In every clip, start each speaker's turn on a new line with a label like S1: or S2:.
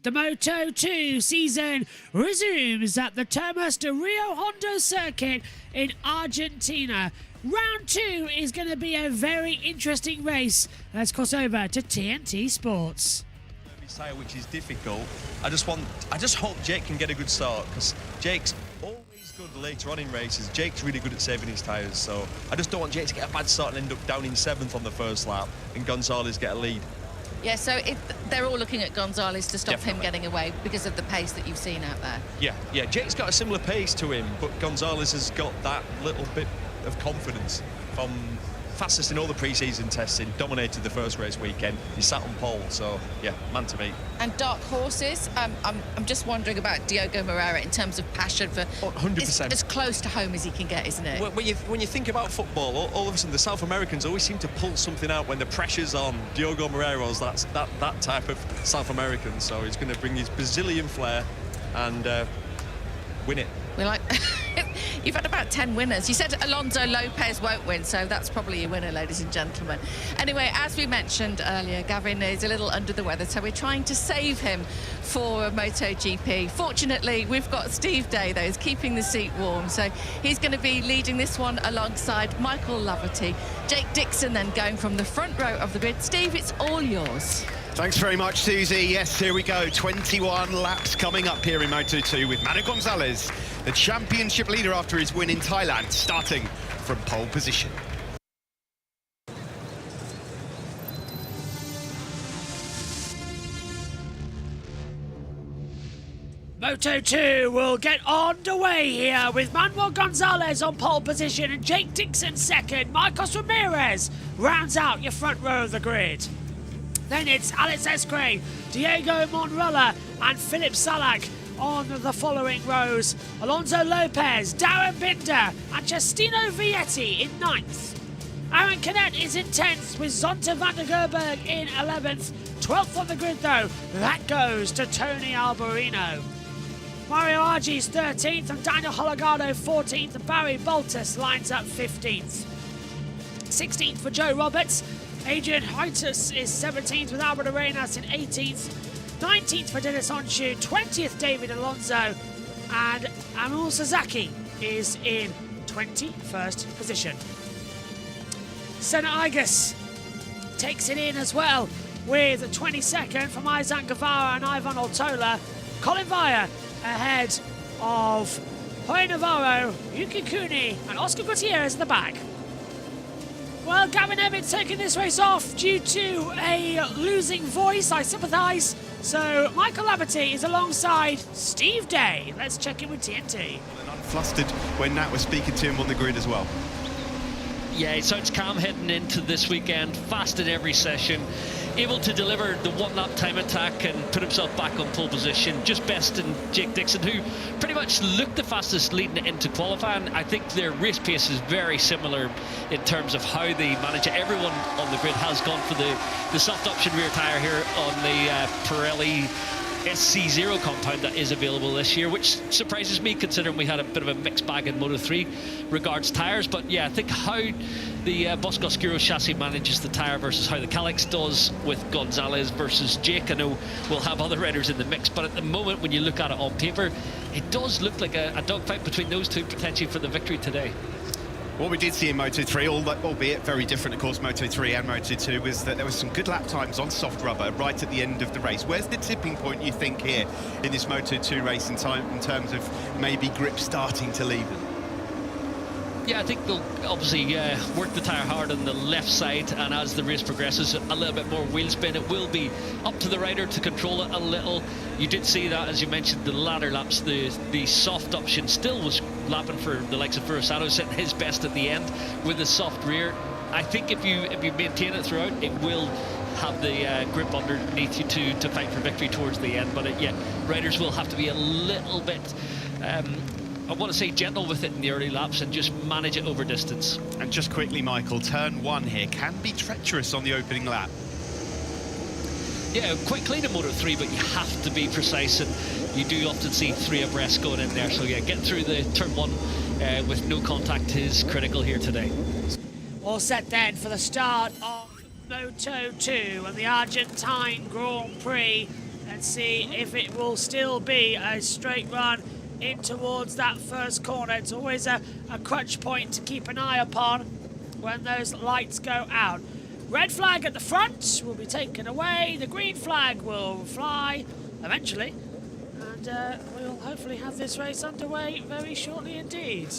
S1: The Moto2 season resumes at the Termas de Rio Hondo circuit in Argentina. Round 2 is going to be a very interesting race. Let's cross over to TNT Sports.
S2: Which is difficult. I just hope Jake can get a good start, because Jake's always good later on in races. Jake's really good at saving his tyres, so I just don't want Jake to get a bad start and end up down in 7th on the first lap and Gonzalez get a lead.
S3: Yeah, so they're all looking at Gonzalez to stop
S2: Definitely.
S3: him getting away because of the pace that you've seen out there.
S2: Yeah, Jake's got a similar pace to him, but Gonzalez has got that little bit of confidence from fastest in all the pre-season testing, dominated the first race weekend. He sat on pole, so yeah, man to beat.
S3: And dark horses, I'm just wondering about Diogo Moreira in terms of passion for
S2: 100%.
S3: As close to home as he can get, isn't it?
S2: When you think about football, all of a sudden the South Americans always seem to pull something out when the pressure's on. Diogo Moreira's that type of South American, so he's going to bring his Brazilian flair and win it.
S3: We're like, you've had about 10 winners. You said Alonso Lopez won't win, so that's probably your winner, ladies and gentlemen. Anyway, as we mentioned earlier, Gavin is a little under the weather, so we're trying to save him for MotoGP. Fortunately, we've got Steve Day, though, who's keeping the seat warm, so he's going to be leading this one alongside Michael Laverty. Jake Dixon then going from the front row of the grid. Steve, it's all yours.
S4: Thanks very much, Susie. Yes, here we go. 21 laps coming up here in Moto2 with Manu Gonzalez, the championship leader after his win in Thailand, starting from pole position.
S1: Moto2 will get underway here with Manuel Gonzalez on pole position and Jake Dixon second. Marcos Ramirez rounds out your front row of the grid. Then it's Alex Escray, Diego Monrola and Philip Salak on the following rows. Alonso Lopez, Darren Binder and Justino Vietti in 9th. Aaron Canet is in 10th with Zonta van der Gerberg in 11th. 12th on the grid though, that goes to Tony Alberino. Mario Argi's 13th and Daniel Hologado 14th and Barry Boltus lines up 15th. 16th for Joe Roberts. Adrian Heitus is 17th with Albert Arenas in 18th. 19th for Dennis Onshu, 20th David Alonso, and Amul Sasaki is in 21st position. Senna Igas takes it in as well with 22nd from Izan Guevara and Ivan Ortola. Colin Vaya ahead of Jorge Navarro, Yuki Kuni and Oscar Gutierrez in the back. Well, Gavin Emmett taking this race off due to a losing voice. I sympathise. So Michael Laverty is alongside Steve Day. Let's check in with TNT.
S4: And unflustered when Nat was speaking to him on the grid as well.
S5: Yeah, he sounds calm heading into this weekend, fast in every session, able to deliver the one-lap time attack and put himself back on pole position, just besting Jake Dixon, who pretty much looked the fastest leading into qualifying. I think their race pace is very similar in terms of how they manage it. Everyone on the grid has gone for the soft option rear tyre here on the Pirelli SC0 compound that is available this year, which surprises me considering we had a bit of a mixed bag in Moto3 regards tyres. But yeah, I think how the Bosco Oscuro chassis manages the tyre versus how the Calyx does with Gonzalez versus Jake. I know we'll have other riders in the mix, but at the moment when you look at it on paper, it does look like a dogfight between those two potentially for the victory today.
S4: What we did see in Moto3, albeit very different, of course, Moto3 and Moto2, was that there was some good lap times on soft rubber right at the end of the race. Where's the tipping point, you think, here in this Moto2 race in terms of maybe grip starting to leave them?
S5: Yeah, I think they'll obviously work the tyre hard on the left side, and as the race progresses, a little bit more wheel spin. It will be up to the rider to control it a little. You did see that, as you mentioned, the latter laps, the soft option still was lapping for the likes of Furusato, sitting his best at the end with the soft rear. I think if you maintain it throughout, it will have the grip underneath you to fight for victory towards the end. But yeah, riders will have to be a little bit I want to say gentle with it in the early laps and just manage it over distance.
S4: And just quickly, Michael, turn 1 here can be treacherous on the opening lap.
S5: Yeah, quite clean in Moto3, but you have to be precise, and you do often see 3 abreast going in there. So yeah, getting through the turn 1 with no contact is critical here today.
S1: All set then for the start of Moto2 and the Argentine Grand Prix. and see if it will still be a straight run in towards that first corner. It's always a crutch point to keep an eye upon when those lights go out. Red flag at the front will be taken away. The green flag will fly eventually. And we'll hopefully have this race underway very shortly indeed.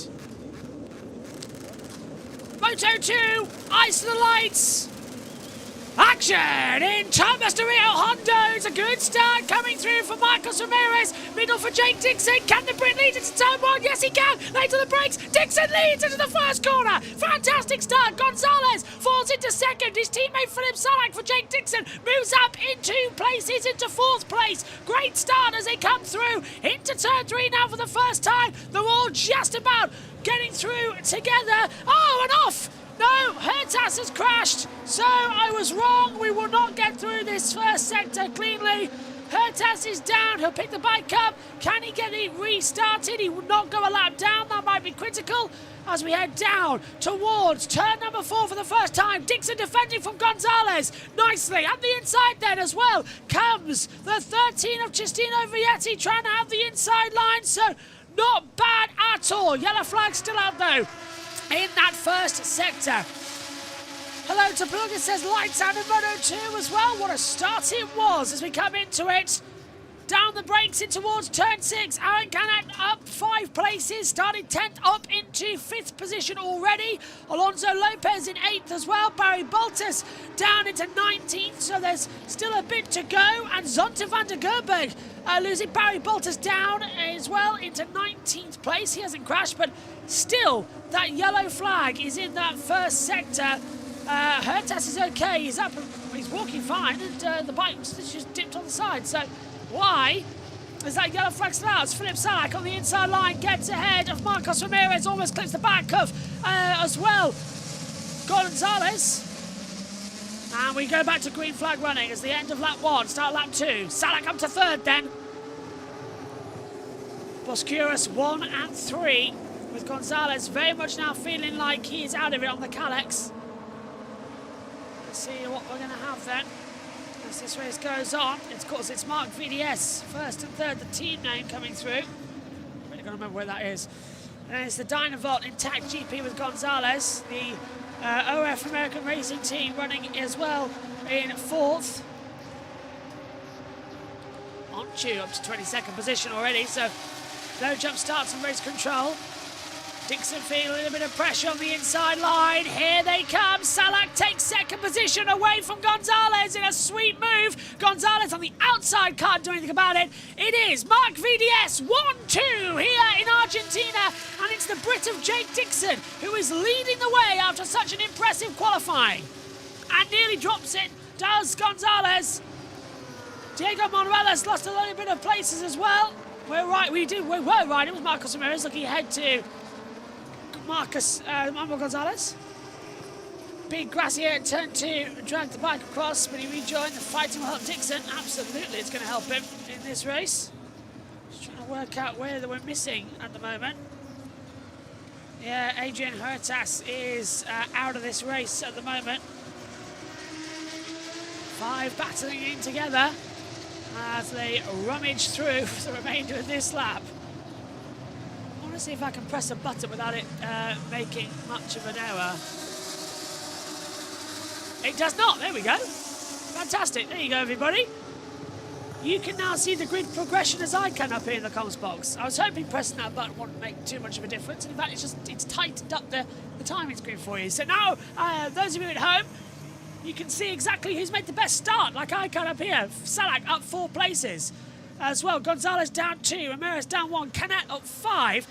S1: Moto2, eyes to the lights. Action in Thomas Rio Hondo. It's a good start coming through for Marcos Ramirez. Middle for Jake Dixon. Can the Brit lead into turn one? Yes, he can. Late on the brakes. Dixon leads into the first corner. Fantastic start. Gonzalez falls into second. His teammate Philip Salak for Jake Dixon moves up in 2 places into 4th place. Great start as they come through into turn 3 now for the first time. They're all just about getting through together. Oh, and off. No, Hertas has crashed, so I was wrong. We will not get through this first sector cleanly. Hertas is down. He'll pick the bike up. Can he get it restarted? He will not go a lap down. That might be critical as we head down towards turn number 4 for the first time. Dixon defending from Gonzalez nicely. At the inside then as well comes the 13 of Cestino Vietti trying to have the inside line, so not bad at all. Yellow flag still out though in that first sector. Hello to Plug, it says lights out in Moto2 as well. What a start it was as we come into it. Down the brakes in towards turn 6. Aaron Canet up 5 places, started 10th up into 5th position already. Alonso Lopez in 8th as well. Barry Boltus down into 19th, so there's still a bit to go. And Zonta van der Gerberg losing Barry Boltus down as well into 19th place. He hasn't crashed, but still that yellow flag is in that first sector. Hertas is okay, he's up, he's walking fine, and the bike just dipped on the side. So why is that yellow flag still out? It's Philip Salak on the inside line, gets ahead of Marcos Ramirez, almost clips the back of as well Gonzalez. And we go back to green flag running as the end of lap 1, start lap 2. Salak up to 3rd then. Boscuras 1 and 3, with Gonzalez very much now feeling like he is out of it on the Calex. Let's see what we're going to have then as this race goes on. Of course, it's Mark VDS, 1st and 3rd, the team name coming through. I'm really going to remember where that is. And it's the Dynavolt Intact GP with Gonzalez, the OF American Racing Team running as well in 4th. Onchu up to 22nd position already, so no jump starts and race control. Dixon feeling a little bit of pressure on the inside line. Here they come. Salak takes 2nd position away from Gonzalez in a sweet move. Gonzalez on the outside, can't do anything about it. It is Mark VDS 1-2 here in Argentina, and it's the Brit of Jake Dixon who is leading the way after such an impressive qualifying. And nearly drops it, does Gonzalez. Diego Monreales lost a little bit of places as well. We're right, we were riding with Marcos Ramirez, looking ahead to Manuel Gonzalez. Big grassy area at turn 2, dragged the bike across, but he rejoined the fight and will help Dixon. Absolutely, it's going to help him in this race. Just trying to work out where they were missing at the moment. Yeah, Adrian Hertas is out of this race at the moment. 5 battling in together as they rummage through the remainder of this lap. I want to see if I can press a button without it making much of an error. It does not. There we go. Fantastic. There you go, everybody. You can now see the grid progression as I can up here in the comms box. I was hoping pressing that button wouldn't make too much of a difference. In fact, it's tightened up the timing screen for you. So now, those of you at home, you can see exactly who's made the best start, like I can up here. Salak up 4 places as well. Gonzalez down 2, Ramirez down 1, Canet up 5,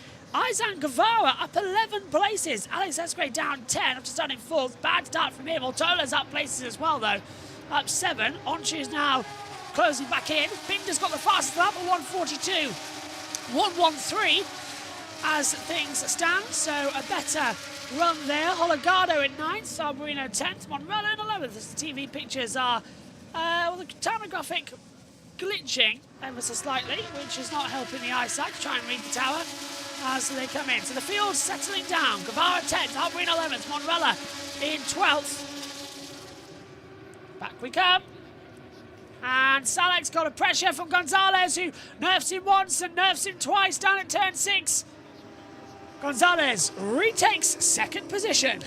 S1: Izan Guevara up 11 places, Alex Esquay down 10, up to starting 4th. Bad start from him. Altola's up places as well though, up 7. Onchu's now closing back in. Binder's got the fastest lap at 1:42, 1:13 as things stand, so a better run there. Hologado in 9th, Arborino 10th, Monrello in 11th. As the TV pictures are, well, the tomographic glitching ever so slightly, which is not helping the eyesight to try and read the tower as they come in. So the field's settling down. Guevara 10th, Arborino 11th, Monrella in 12th. Back we come. And Salek's got a pressure from Gonzalez, who nerfs him once and nerfs him twice down at turn 6. Gonzalez retakes second position.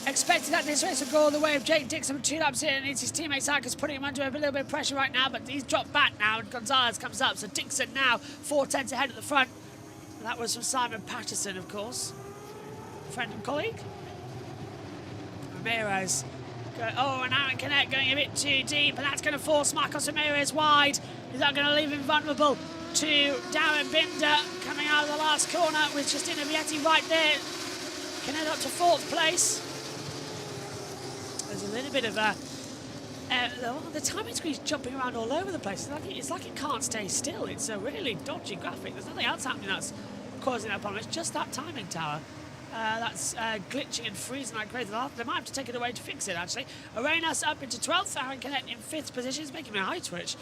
S1: Expected that this race would go all the way of Jake Dixon with 2 laps in, and it's his teammate Sarkis putting him under a little bit of pressure right now, but he's dropped back now and Gonzalez comes up. So Dixon now 4 tenths ahead at the front. And that was from Simon Patterson, of course. Friend and colleague. Ramirez. Oh, and Aaron Canet going a bit too deep, and that's going to force Marcos Ramirez wide. Is that going to leave him vulnerable to Darren Binder coming out of the last corner with Justina Vietti right there? Canet up to 4th place. There's a little bit of the timing screen's jumping around all over the place. It's like it can't stay still. It's a really dodgy graphic. There's nothing else happening that's causing that problem. It's just that timing tower that's glitching and freezing like crazy. They might have to take it away to fix it, actually. Arenas up into 12th. Aaron Canet in 5th position. It's making me a high twitch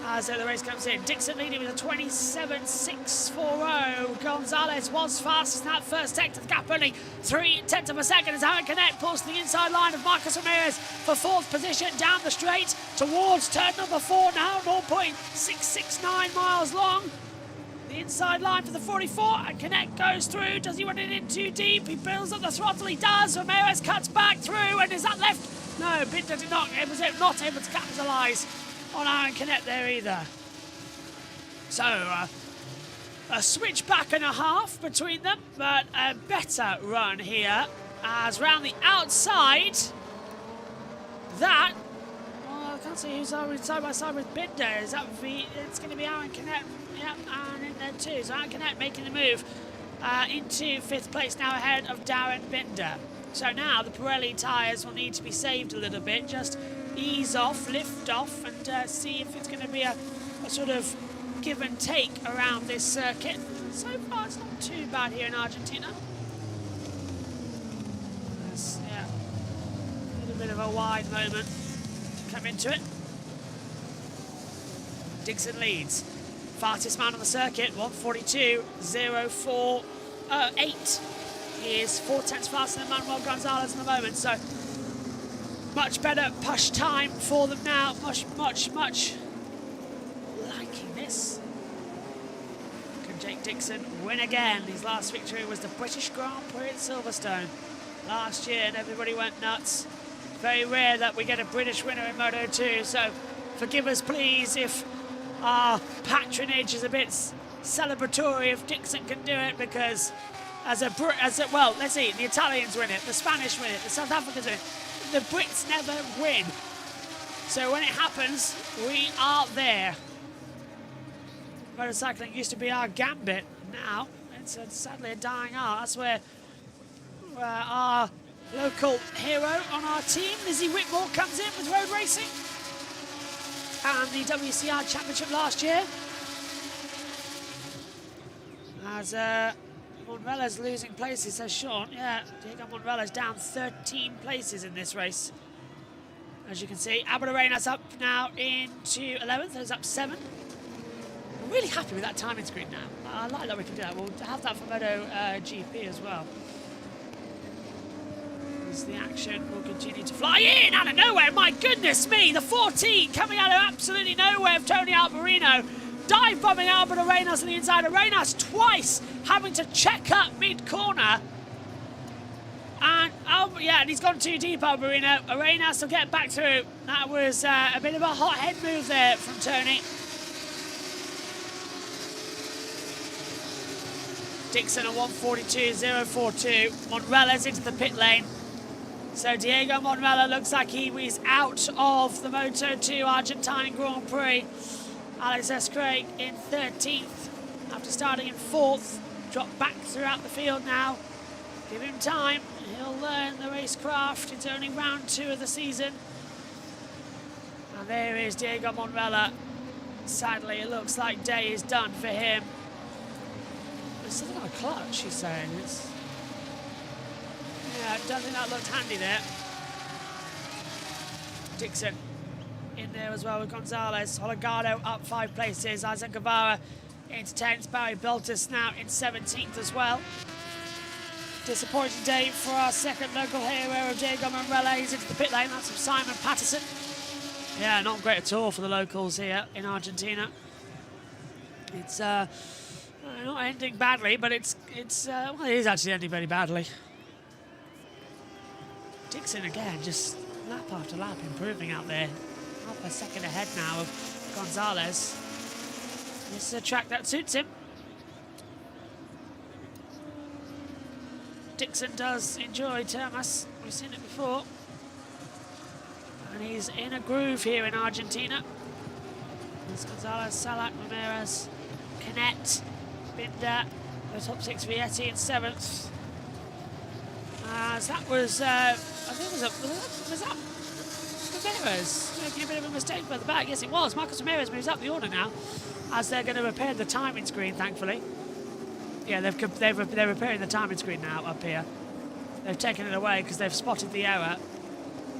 S1: as the race comes in. Dixon leading with a 27.640. Gonzalez was fastest in that first sector. The gap only 3/10 of a second as Aaron Canet pulls to the inside line of Marcos Ramirez for 4th position down the straight towards turn number 4 now. 0.669 miles long. The inside line for the 44, and Canet goes through. Does he run it in too deep? He builds up the throttle, he does. Ramirez cuts back through, and is that left? No, Binder did not, was not able to capitalise on Aaron Canet there either. So, a switchback and a half between them, but a better run here. As round the outside, that, well, I can't see who's side by side with Binder. Is that it's going to be Aaron Canet. Yep, and in there too. So Aaron Canet making the move into 5th place now ahead of Darren Binder. So now the Pirelli tyres will need to be saved a little bit. Just ease off, lift off, and see if it's going to be a sort of give and take around this circuit. So far it's not too bad here in Argentina. Yeah, a little bit of a wide moment to come into it. Dixon leads. Fastest man on the circuit, 1:42.048. He is 4 tenths faster than Manuel Gonzalez at the moment, so much better push time for them now. Much liking this. Can Jake Dixon win again? His last victory was the British Grand Prix at Silverstone last year, and everybody went nuts. Very rare that we get a British winner in Moto2, so forgive us please if our patronage is a bit celebratory if Dixon can do it, because well, let's see, the Italians win it, the Spanish win it, the South Africans win it, the Brits never win. So when it happens, we are there. Motorcycling used to be our gambit. Now it's sadly a dying art. That's where our local hero on our team, Lizzie Whitmore, comes in with road racing. And the WCR Championship last year. As Monrella's losing places, says Sean. Yeah, Diego Monrella's down 13 places in this race. As you can see, Albert Arenas up now into 11th, there's up 7. I'm really happy with that timing screen now. I like that we can do that. We'll have that for Moto GP as well. The action will continue to fly in out of nowhere. My goodness me, the 14 coming out of absolutely nowhere of Tony Alberino, dive bombing Albert Arenas on the inside. Arenas twice having to check up mid-corner. And and he's gone too deep, Alberino. Arenas will get back through. That was a bit of a hot head move there from Tony. Dixon at 1:42.042. Monrella's into the pit lane. So Diego Monrella looks like he was out of the Moto2 Argentine Grand Prix. Alex S. Craig in 13th after starting in 4th. Dropped back throughout the field now. Give him time. He'll learn the racecraft. It's only round 2 of the season. And there is Diego Monrella. Sadly, it looks like day is done for him. There's something on a clutch, he's saying. Yeah, I don't think that looked handy there. Dixon in there as well with Gonzalez. Holgado up 5 places. Isaac Guevara into 10th. Barry Beltis now in 17th as well. Disappointing day for our second local hero of Diego Monrella. He's into the pit lane. That's from Simon Patterson. Yeah, not great at all for the locals here in Argentina. It's not ending badly, but well, it is actually ending very badly. Dixon again, just lap after lap improving out there. Half a second ahead now of Gonzalez. This is a track that suits him. Dixon does enjoy Termas. We've seen it before. And he's in a groove here in Argentina. There's Gonzalez, Salak, Ramirez, Canet, Binder, the top 6 Vietti in 7th. As that was, I think was that Ramirez making a bit of a mistake by the back? Yes, it was. Marcos Ramirez moves up the order now, as they're going to repair the timing screen, thankfully. Yeah, they're repairing the timing screen now up here. They've taken it away because they've spotted the error.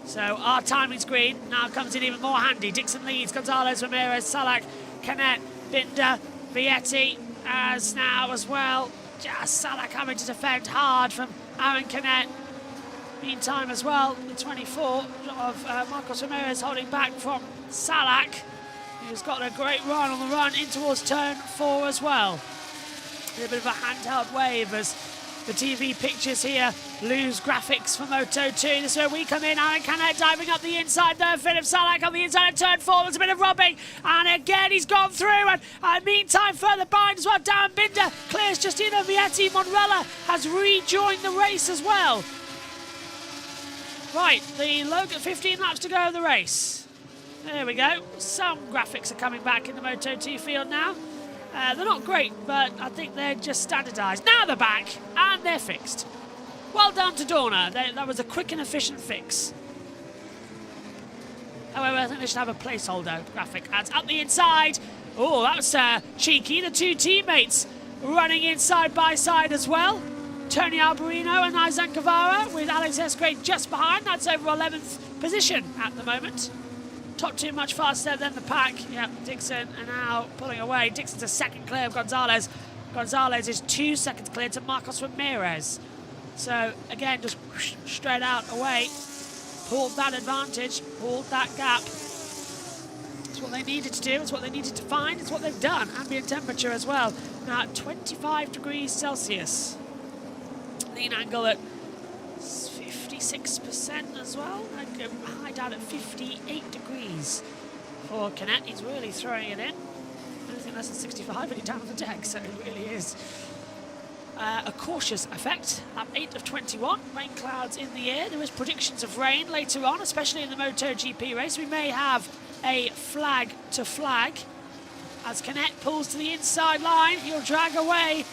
S1: So our timing screen now comes in even more handy. Dixon leads, Gonzalez, Ramirez, Salak, Canet, Binder, Vietti, as now as well. Just Salak having to defend hard from Aaron Canet. Meantime as well, the 24 of Marcos Ramirez holding back from Salak, who's got a great run on the run in towards turn 4 as well. A bit of a handheld wave as the TV pictures here lose graphics for Moto2. This is where we come in. Aaron Canet diving up the inside there. Philip Salak on the inside of turn 4. There's a bit of robbing. And again, he's gone through. And meantime, further behind as well, Darren Binder clears Justino Vietti. Monrella has rejoined the race as well. Right, the Logan 15 laps to go of the race. There we go. Some graphics are coming back in the Moto2 field now. They're not great, but I think they're just standardised. Now they're back, and they're fixed. Well done to Dorna. That was a quick and efficient fix. However, I think they should have a placeholder graphic. Adds up the inside. Oh, that's cheeky. The two teammates running in side by side as well. Tony Alberino and Izan Guevara with Alex Escray just behind. That's over 11th position at the moment. Top 2 much faster than the pack. Yep, Dixon are now pulling away. Dixon's a second clear of Gonzalez. Gonzalez is 2 seconds clear to Marcos Ramirez. So, again, just straight out away. Pulled that advantage, pulled that gap. It's what they needed to do. It's what they needed to find. It's what they've done. Ambient temperature as well. Now at 25 degrees Celsius. Lean angle at 56% as well. High down at 58 degrees for Canet. He's really throwing it in. Anything less than 65 and he's down on the deck, so it really is a cautious effect. Lap 8 of 21. Rain clouds in the air. There is predictions of rain later on, especially in the MotoGP race. We may have a flag to flag as Canet pulls to the inside line. He'll drag away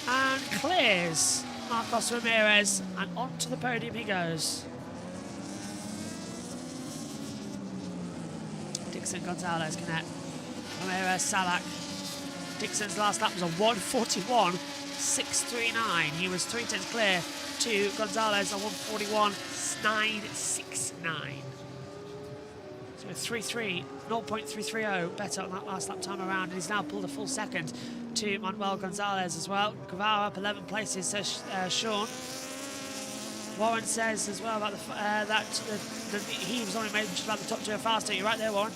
S1: and clears Marcos Ramirez, and onto the podium he goes. Dixon, Gonzalez, Canet, Ramirez, Salak. Dixon's last lap was a 1:41.639. He was 3/10 clear to Gonzalez, a 1:41.969. So 0.330 better on that last lap time around, and he's now pulled a full second to Manuel Gonzalez as well. Guevara up 11 places, says Sean. Warren says as well about that he was only made just about the top 2 are faster. You're right there, Warren.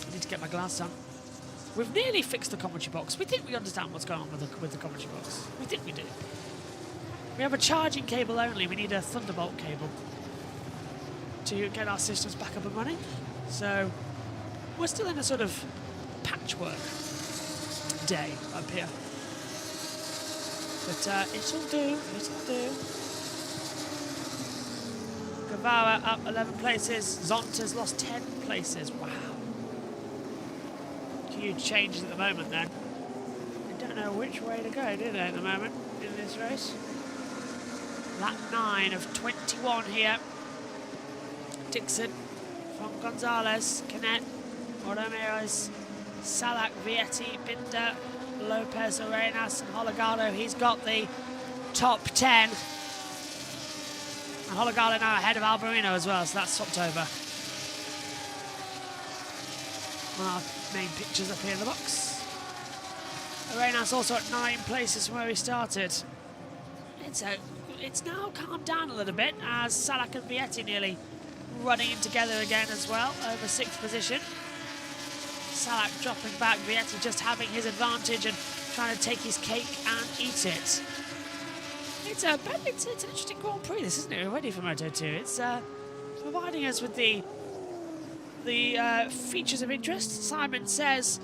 S1: I need to get my glass on. We've nearly fixed the commentary box. We think we understand what's going on with the commentary box. We think we do. We have a charging cable only. We need a Thunderbolt cable to get our systems back up and running. So we're still in a sort of patchwork day up here. But it'll do, it'll do. Guevara up 11 places. Zonta's lost 10 places. Wow. Huge changes at the moment then. They don't know which way to go, do they, at the moment in this race? Lap 9 of 21 here. Dixon from Gonzalez, Canet, Ramirez, Salak, Vietti, Binder, Lopez, Arenas, and Hologado. He's got the top 10. And Hologado now ahead of Alberino as well, so that's swapped over. Our main pictures up here in the box. Arenas also at 9 places from where he started. It's now calmed down a little bit as Salak and Vietti nearly running in together again as well over 6th position. Salak dropping back, Vietti just having his advantage and trying to take his cake and eat it. It's an interesting Grand Prix, this, isn't it? Already for Moto2. It's providing us with the features of interest. Simon says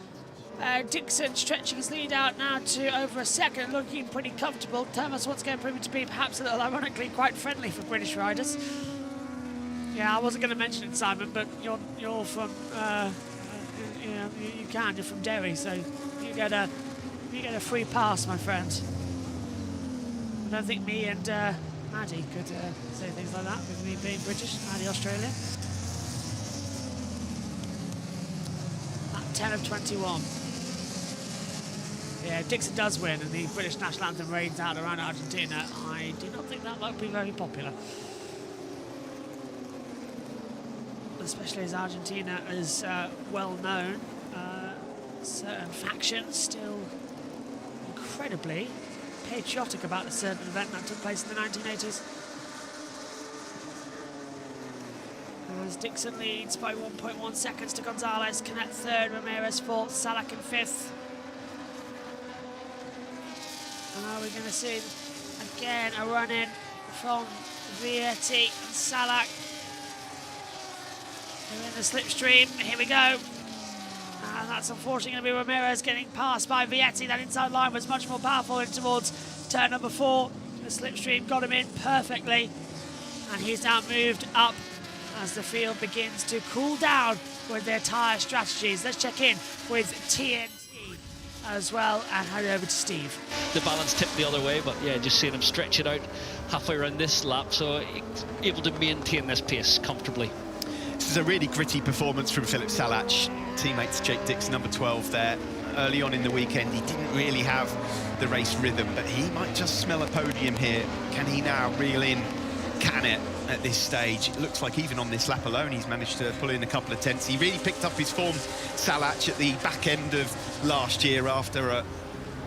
S1: Dixon stretching his lead out now to over a second, looking pretty comfortable. Thomas what's going to prove to be perhaps a little ironically quite friendly for British riders. Yeah, I wasn't going to mention it, Simon, but you're from you're from Derry, so you get a free pass, my friend. I don't think me and Maddie could say things like that with me being British, Maddie Australian. 10 of 21. Yeah, Dixon does win and the British national anthem reigns out around Argentina. I do not think that might be very popular. Especially as Argentina is well known. Certain factions still incredibly patriotic about a certain event that took place in the 1980s. As Dixon leads by 1.1 seconds to Gonzalez, Canet 3rd, Ramirez 4th, Salak in 5th. And are we going to see again a run-in from Vietti and Salak? They're in the slipstream, here we go. And that's unfortunately going to be Ramirez getting passed by Vietti. That inside line was much more powerful in towards turn number 4. The slipstream got him in perfectly. And he's now moved up as the field begins to cool down with their tyre strategies. Let's check in with TNT as well and head over to Steve.
S5: The balance tipped the other way, but yeah, just seeing him stretch it out halfway around this lap, so able to maintain this pace comfortably.
S4: This is a really gritty performance from Philip Salach. Teammates Jake Dixon, number 12 there. Early on in the weekend, he didn't really have the race rhythm, but he might just smell a podium here. Can he now reel in Canet at this stage? It looks like even on this lap alone, he's managed to pull in a couple of tenths. He really picked up his form, Salach, at the back end of last year after a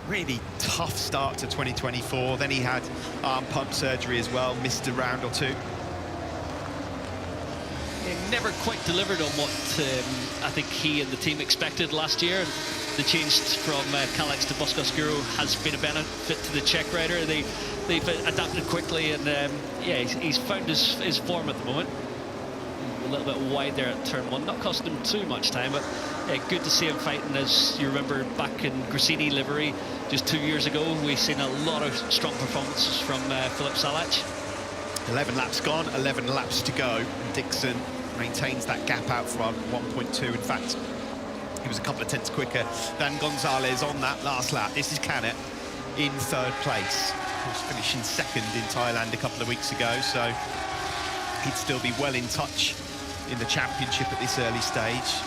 S4: really tough start to 2024. Then he had arm pump surgery as well, missed a round or two.
S5: Never quite delivered on what I think he and the team expected last year. The change from Kalex to Bosco-Oscuro has been a benefit to the Czech rider. They've adapted quickly, and yeah, he's found his form at the moment. A little bit wide there at turn 1, not costing him too much time, but good to see him fighting. As you remember, back in Gresini livery just 2 years ago, we've seen a lot of strong performances from Philip Salach.
S4: 11 laps gone, 11 laps to go. Dixon maintains that gap out from 1.2. In fact, he was a couple of tenths quicker than Gonzalez on that last lap. This is Canet in 3rd place. He was finishing 2nd in Thailand a couple of weeks ago, so he'd still be well in touch in the championship at this early stage.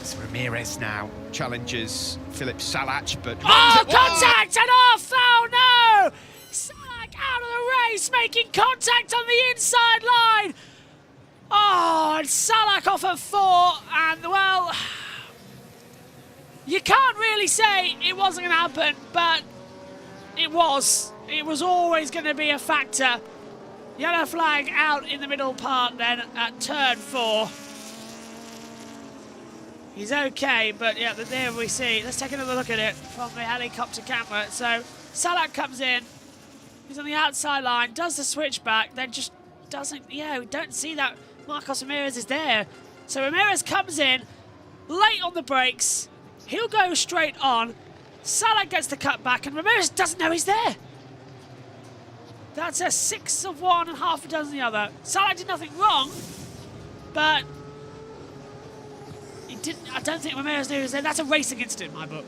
S4: As Ramirez now challenges Philip Salach, but...
S1: Oh, contact and off! Oh, no! Salach out of the race, making contact on the inside line! Oh, and Salach off at 4, and, well... You can't really say it wasn't going to happen, but it was. It was always going to be a factor. Yellow flag out in the middle part then at turn 4. He's okay, but yeah, there we see. Let's take another look at it from the helicopter camera. So Salach comes in. He's on the outside line, does the switchback, then just doesn't... Yeah, we don't see that Marcos Ramirez is there. So Ramirez comes in, late on the brakes. He'll go straight on. Salach gets the cut back, and Ramirez doesn't know he's there. That's a 6 of one and half a dozen the other. Salach did nothing wrong, but he didn't. I don't think Ramirez knew he was there. That's a racing incident in my book.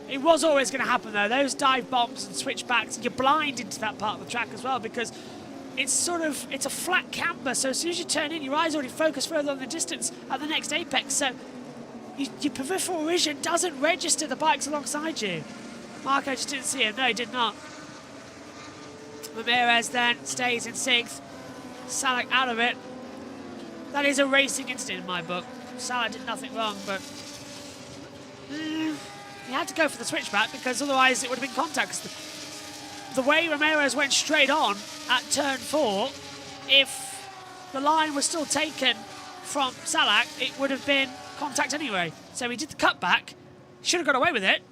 S1: It was always going to happen though. Those dive bombs and switchbacks, you're blind into that part of the track as well because it's a flat camber. So as soon as you turn in, your eyes already focus further on the distance at the next apex. So your peripheral vision doesn't register the bikes alongside you. Marco just didn't see him. No, he did not. Ramirez then stays in 6th. Salach out of it. That is a racing incident in my book. Salach did nothing wrong, but he had to go for the switchback because otherwise it would have been contact. 'Cause the way Ramirez went straight on at turn 4, if the line was still taken from Salak, it would have been contact anyway. So he did the cutback, should have got away with it,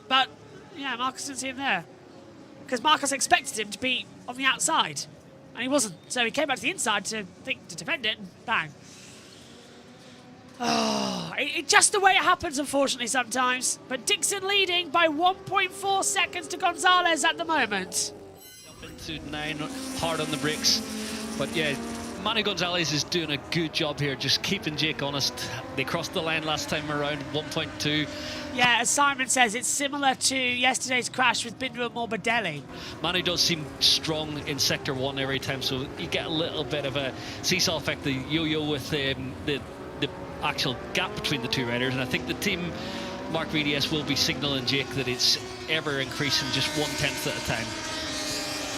S1: but yeah, Marcus didn't see him there. Because Marcus expected him to be on the outside, and he wasn't. So he came back to the inside to defend it, and bang. Oh, it's just the way it happens, unfortunately, sometimes. But Dixon leading by 1.4 seconds to Gonzalez at the moment.
S5: Up into 9, hard on the brakes. But yeah, Manny Gonzalez is doing a good job here, just keeping Jake honest. They crossed the line last time around, 1.2.
S1: Yeah, as Simon says, it's similar to yesterday's crash with Binder and Morbidelli.
S5: Manny does seem strong in Sector 1 every time, so you get a little bit of a seesaw effect, the yo-yo with the actual gap between the two riders, and I think the team, Mark VDS, will be signalling Jake that it's ever increasing just 1/10 at a time.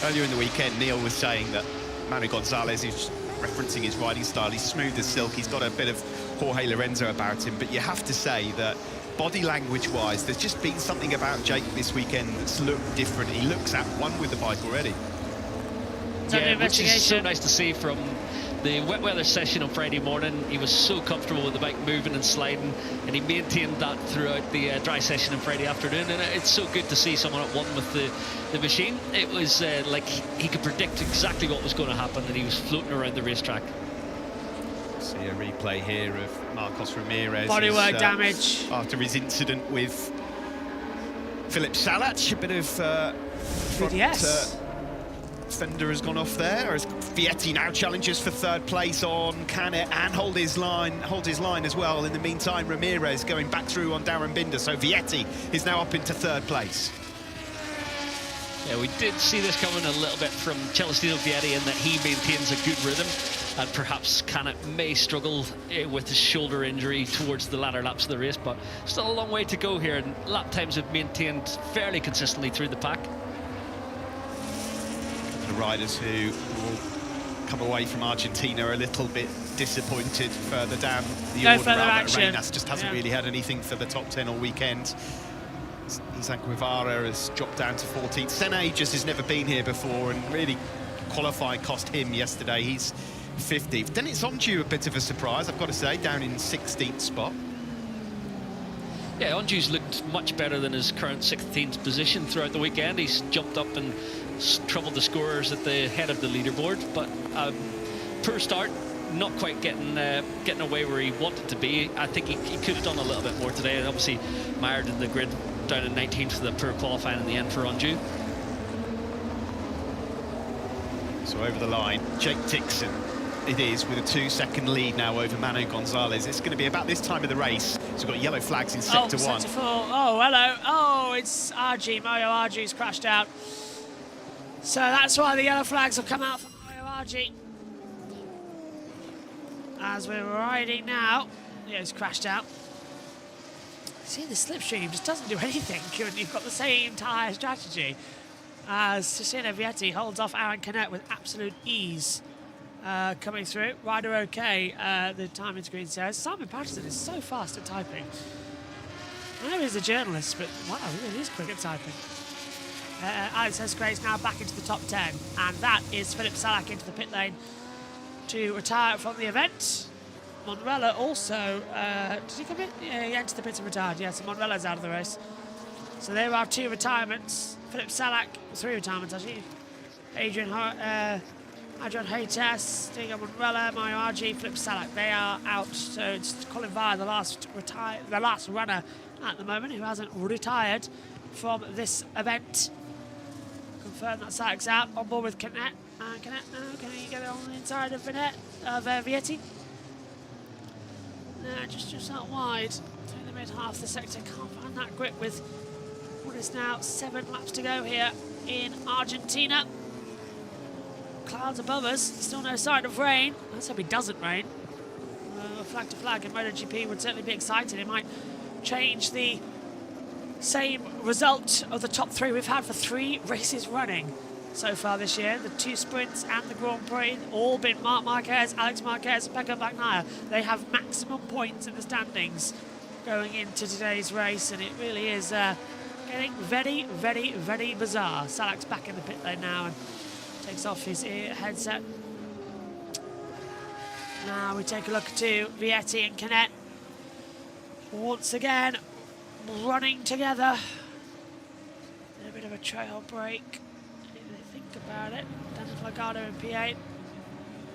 S4: Earlier in the weekend, Neil was saying that Manny Gonzalez is referencing his riding style. He's smooth as silk. He's got a bit of Jorge Lorenzo about him, but you have to say that body language-wise, there's just been something about Jake this weekend that's looked different. He looks at one with the bike already.
S5: Yeah, which is so nice to see from the wet weather session on Friday morning. He was so comfortable with the bike moving and sliding, and he maintained that throughout the dry session on Friday afternoon, and it's so good to see someone at one with the machine. It was like he could predict exactly what was going to happen, and he was floating around the racetrack.
S4: See a replay here of Marcos Ramirez.
S1: Bodywork damage.
S4: After his incident with Philip Salat, a bit of front, fender has gone off there, as Vietti now challenges for third place on Canet and hold his line as well. In the meantime, Ramirez going back through on Darren Binder, so Vietti is now up into third place.
S5: Yeah, we did see this coming a little bit from Celestino Vietti in that he maintains a good rhythm, and perhaps Canet may struggle with his shoulder injury towards the latter laps of the race, but still a long way to go here, and lap times have maintained fairly consistently through the pack.
S4: The riders who will come away from Argentina a little bit disappointed further down the order. Arenas just hasn't really had anything for the top 10 all weekend. Isaac Guevara has dropped down to 14th. Sene just has never been here before, and really qualifying cost him yesterday. He's 50th. Then it's Onju, a bit of a surprise, I've got to say, down in 16th spot.
S5: Yeah, Onju's looked much better than his current 16th position throughout the weekend. He's jumped up and troubled the scorers at the head of the leaderboard, but poor start, not quite getting away where he wanted to be. I think he could have done a little bit more today, and obviously mired in the grid down in 19th for the poor qualifying in the end for Onju.
S4: So over the line, Jake Dixon it is, with a 2-second lead now over Manu Gonzalez. It's going to be about this time of the race. So we've got yellow flags in sector 1.
S1: Sector 4. Oh, hello. Oh, it's RG. Mario RG's crashed out. So that's why the yellow flags will come out for Mario RG. As we're riding now, yeah, it's crashed out. See, the slipstream just doesn't do anything when you've got the same tyre strategy. As Cecina Vietti holds off Aaron Canet with absolute ease. Coming through, rider okay, the timing screen says. Simon Patterson is so fast at typing. I know he's a journalist, but wow, he really is quick at typing. Alex Hesgrace now back into the top 10, and that is Philip Salak into the pit lane to retire from the event. Monrella also, did he come in? Yeah, he entered the pits and retired. Yeah, so Monrella's out of the race. So there are 2 retirements. Philip Salak, 3 retirements actually. Adrian Haytes, Diego Monrella, Mario RG, Philip Salak, they are out. So it's Colin Vire, the last runner at the moment, who hasn't retired from this event. Confirm that Salak's out, on board with Canet. Canet, can he get it on the inside of Vietti? No, just out wide. Through the mid half of the sector, can't find that grip with what is now 7 laps to go here in Argentina. Clouds above us, still no sign of rain. Let's hope it doesn't rain. Flag to flag in MotoGP would certainly be exciting. It might change the same result of the top 3 we've had for 3 races running so far this year. The 2 sprints and the Grand Prix, all been Marc Marquez, Alex Marquez, and Pecco Bagnaia. They have maximum points in the standings going into today's race, and it really is getting very, very, very bizarre. Salak's back in the pit lane now and takes off his headset. Now we take a look to Vietti and Canet. Once again, running together. A bit of a trail break. If they think about it. Daniel Delgado in P8.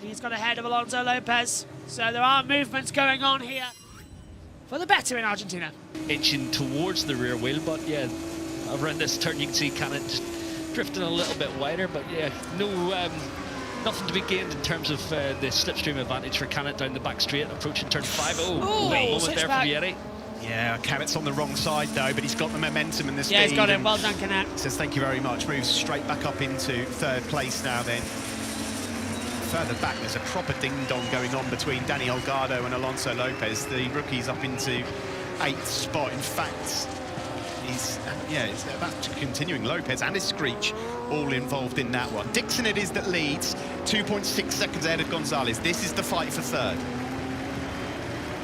S1: He's got ahead of Alonso Lopez. So there are movements going on here for the better in Argentina.
S5: Inching towards the rear wheel, but yeah, around this turn you can see Canet just drifting a little bit wider, but yeah, no, nothing to be gained in terms of the slipstream advantage for Canet down the back straight, approaching turn 5. Oh, little moment there for Vietti.
S4: Yeah, Canet's on the wrong side though, but he's got the momentum and the speed.
S1: Yeah, he's got it. Well done, Canet.
S4: Says thank you very much. Moves straight back up into 3rd place now then. Further back, there's a proper ding-dong going on between Danny Holgado and Alonso Lopez. The rookie's up into 8th spot. In fact, it's about continuing. Lopez and his Screech all involved in that one. Dixon it is that leads, 2.6 seconds ahead of Gonzalez. This is the fight for 3rd.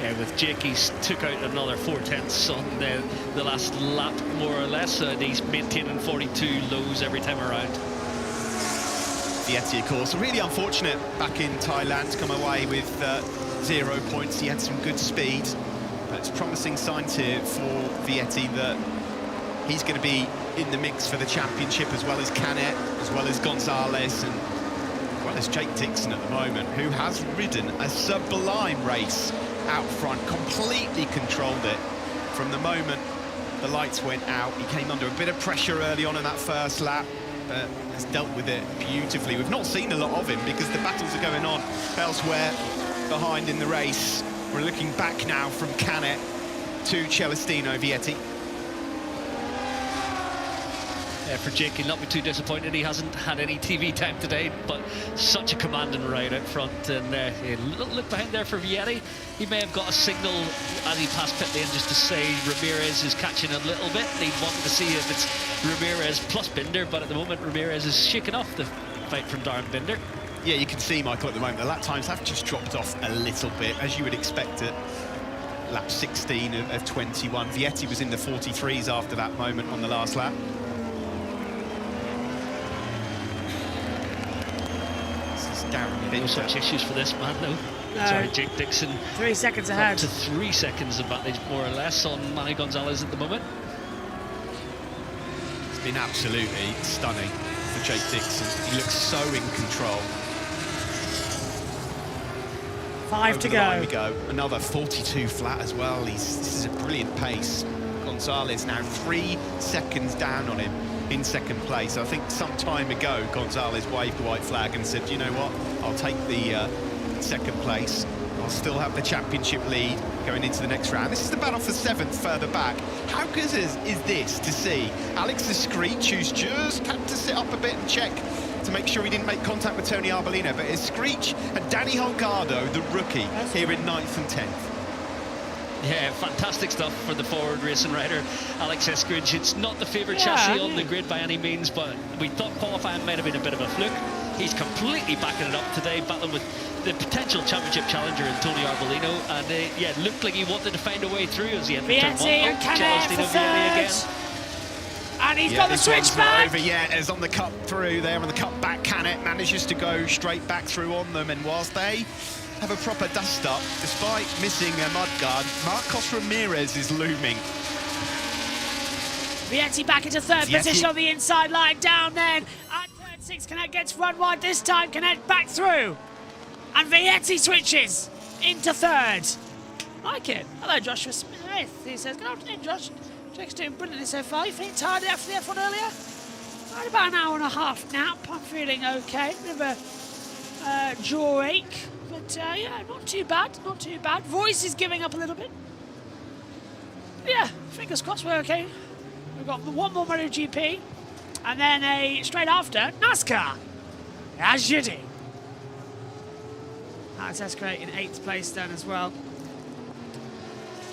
S5: Yeah, with Jake, he's took out another 4/10 on the last lap, more or less, and he's maintaining 42 lows every time around.
S4: Vietti, of course, really unfortunate back in Thailand to come away with 0 points. He had some good speed, but it's a promising signs here for Vietti that he's going to be in the mix for the championship, as well as Canet, as well as Gonzalez, and as well as Jake Dixon at the moment, who has ridden a sublime race out front, completely controlled it from the moment the lights went out. He came under a bit of pressure early on in that first lap, but has dealt with it beautifully. We've not seen a lot of him because the battles are going on elsewhere behind in the race. We're looking back now from Canet to Celestino Vietti.
S5: For Jake, he'll not be too disappointed. He hasn't had any TV time today, but such a commanding ride out front. And a little look behind there for Vietti. He may have got a signal as he passed pit lane just to say Ramirez is catching a little bit. He wanted to see if it's Ramirez plus Binder, but at the moment Ramirez is shaking off the fight from Darren Binder. Yeah,
S4: you can see, Michael, at the moment the lap times have just dropped off a little bit, as you would expect it. Lap 16 of 21. Vietti was in the 43s after that moment on the last lap.
S5: No such issues for this man, though. No. Sorry, Jake Dixon.
S1: 3 seconds ahead.
S5: Up to 3 seconds advantage, more or less, on Manny Gonzalez at the moment.
S4: It's been absolutely stunning for Jake Dixon. He looks so in control.
S1: 5 to go.
S4: We go. Another 42 flat as well. This is a brilliant pace. Gonzalez now 3 seconds down on him in 2nd place. I think some time ago Gonzalez waved the white flag and said, you know what, I'll take the 2nd place. I'll still have the championship lead going into the next round. This is the battle for 7th further back. How good is this to see Alex the Screech, who's just had to sit up a bit and check to make sure he didn't make contact with Tony Arbolino, but it's Screech and Danny Holgado, the rookie, here in 9th and 10th.
S5: Yeah, fantastic stuff for the forward racing rider, Alex Eskridge. It's not the favourite chassis on the grid by any means, but we thought qualifying might have been a bit of a fluke. He's completely backing it up today, battling with the potential championship challenger in Tony Arbolino, and yeah, looked like he wanted to find a way through as he entered turn 1.
S1: And Canet for 3rd. And he's got the switch back.
S4: Over yet, as on the cut through there, on the cut back, Canet manages to go straight back through on them, and whilst they have a proper dust-up, despite missing a mudguard, Marcos Ramirez is looming.
S1: Vietti back into 3rd position on the inside line, down then. At turn 6, Canet gets run wide this time, Canet back through. And Vietti switches into 3rd. Like it. Hello, Joshua Smith. He says, good afternoon, Josh. Jake's doing brilliantly so far. You feeling tired after the F1 earlier? I had about an hour and a half nap. I'm feeling okay. Bit of a jaw ache. But yeah, not too bad, not too bad. Voice is giving up a little bit. Yeah, fingers crossed we're okay. We've got one more MotoGP, and then straight after, NASCAR. As you do. That's great in 8th place then as well.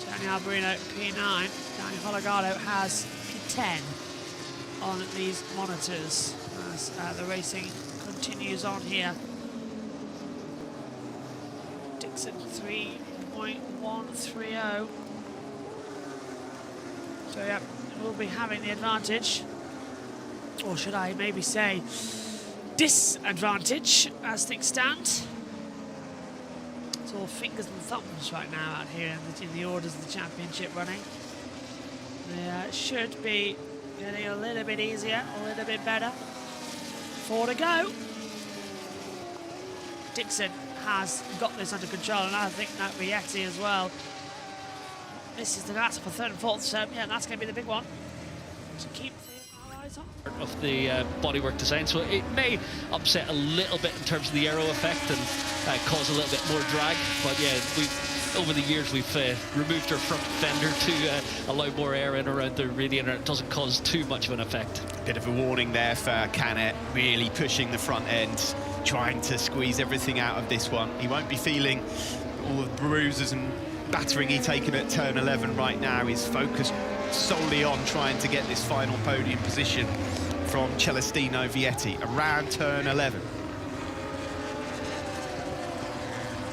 S1: Tony Arbolino P9. Danny Holgado has P10 on these monitors as the racing continues on here. Dixon 3.130. So yeah, we'll be having the advantage. Or should I maybe say disadvantage as things stand. It's all fingers and thumbs right now out here in the orders of the championship running. They should be getting a little bit easier, a little bit better. 4 to go. Dixon has got this under control, and I think that Vietti as well. This is the battle for 3rd and 4th, so yeah, that's going to be the big one to keep our eyes on.
S5: Of the bodywork design, so it may upset a little bit in terms of the aero effect and cause a little bit more drag, but yeah, over the years we've removed our front fender to allow more air in around the radiator. It doesn't cause too much of an effect.
S4: Bit of a warning there for Canet, really pushing the front end, trying to squeeze everything out of this one. He won't be feeling all the bruises and battering he's taken at turn 11 right now. He's focused solely on trying to get this final podium position from Celestino Vietti around turn 11.